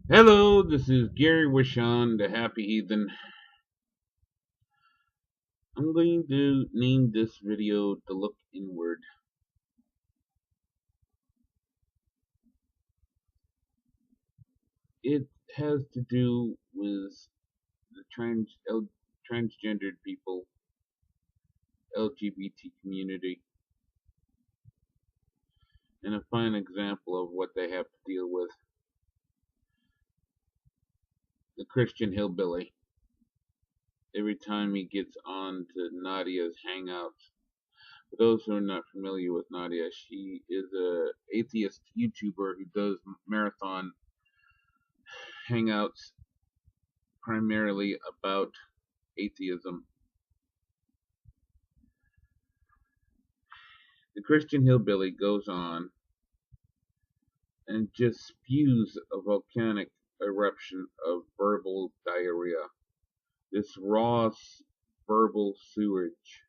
Hello, this is Gary Wishon, the Happy Heathen. I'm going to name this video "The Look Inward." It has to do with the transgendered people, LGBT community, and a fine example of what they have to deal with. The Christian hillbilly. Every time he gets on to Nadia's Hangouts. For those who are not familiar with Nadia, she is a atheist YouTuber who does marathon hangouts primarily about atheism. The Christian hillbilly goes on and just spews a volcanic eruption of verbal diarrhea. This raw verbal sewage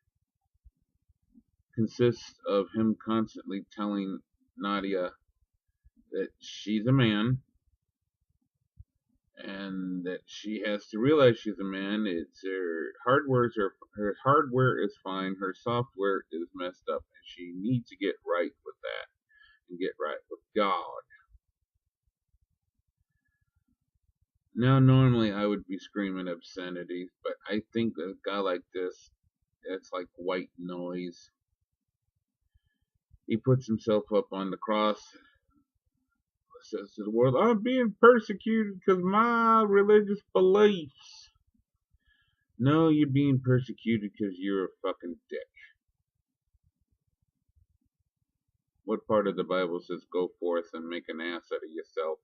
consists of him constantly telling Nadia that she's a man and that she has to realize she's a man. It's her hardware is fine, her software is messed up, and she needs to get right with that and get right with God. Now, normally I would be screaming obscenities, but I think that a guy like this, it's like white noise. He puts himself up on the cross, says to the world, "I'm being persecuted because of my religious beliefs." No, you're being persecuted because you're a fucking dick. What part of the Bible says go forth and make an ass out of yourself?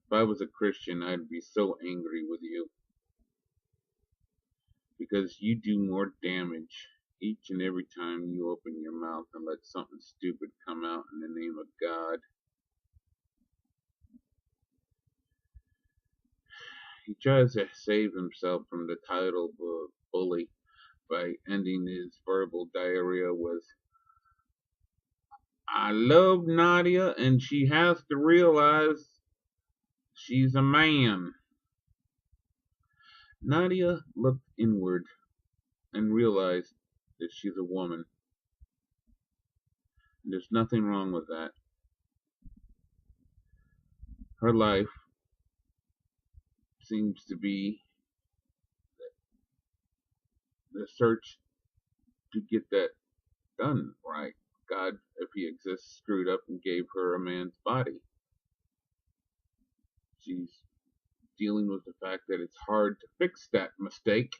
If I was a Christian, I'd be so angry with you because you do more damage each and every time you open your mouth and let something stupid come out in the name of God. He tries to save himself from the title bully by ending his verbal diarrhea with, "I love Nadia and she has to realize she's a man." Nadia looked inward and realized that she's a woman. And there's nothing wrong with that. Her life seems to be the search to get that done right. God, if he exists, screwed up and gave her a man's body. She's dealing with the fact that it's hard to fix that mistake.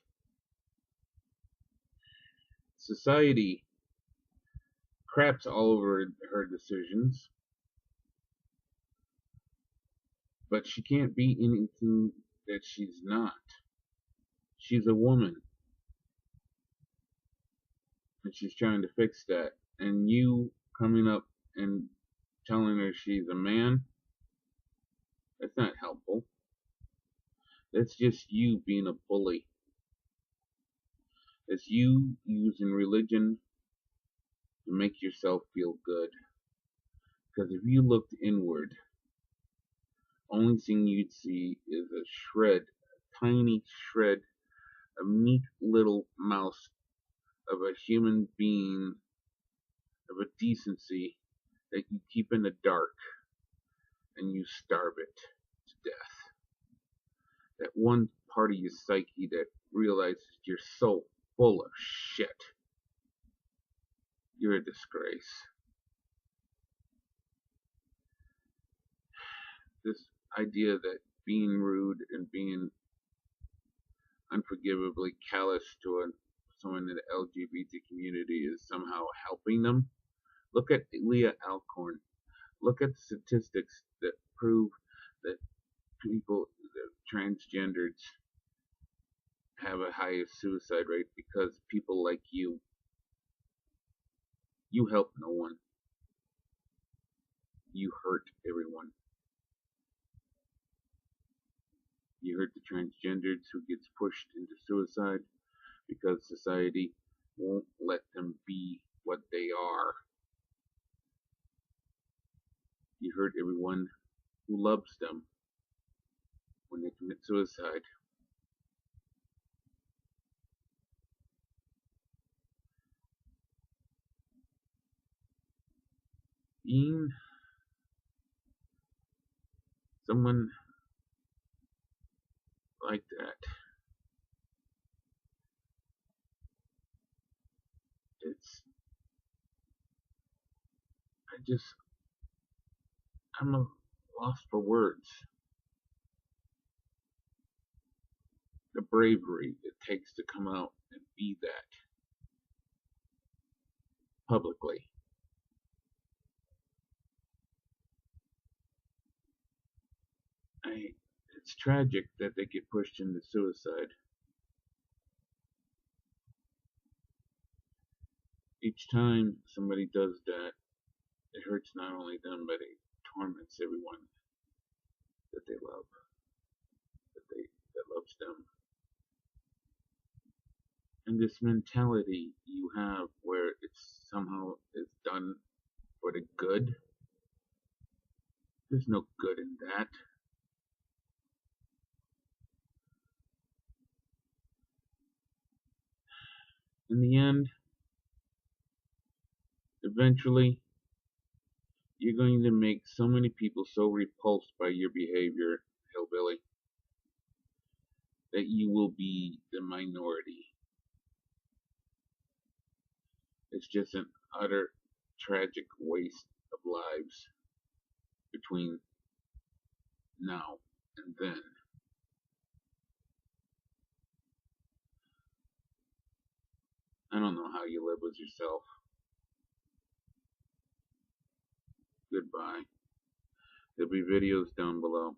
Society craps all over her decisions, but she can't be anything that she's not. She's a woman, and she's trying to fix that. And you coming up and telling her she's a man, that's not helpful. That's just you being a bully. It's you using religion to make yourself feel good. Because if you looked inward, only thing you'd see is a shred, a tiny shred, a meek little mouse of a human being, of a decency that you keep in the dark and you starve it to death. That one part of your psyche that realizes you're so full of shit. You're a disgrace. This idea that being rude and being unforgivably callous to someone in the LGBT community is somehow helping them. Look at Leah Alcorn. Look at the statistics that prove that people, the transgenders, have a higher suicide rate because people like you help no one. You hurt everyone. You hurt the transgenders who gets pushed into suicide because society won't let them be what they are. You hurt everyone who loves them when they commit suicide. Being someone like that, I'm a lost for words. The bravery it takes to come out and be that publicly. It's tragic that they get pushed into suicide. Each time somebody does that, it hurts not only them, but it torments everyone that they love, that loves them. And this mentality you have where it's somehow is done for the good, there's no good in that. In the end, eventually, you're going to make so many people so repulsed by your behavior, hillbilly, that you will be the minority. It's just an utter tragic waste of lives between now and then. I don't know how you live with yourself. Goodbye. There'll be videos down below.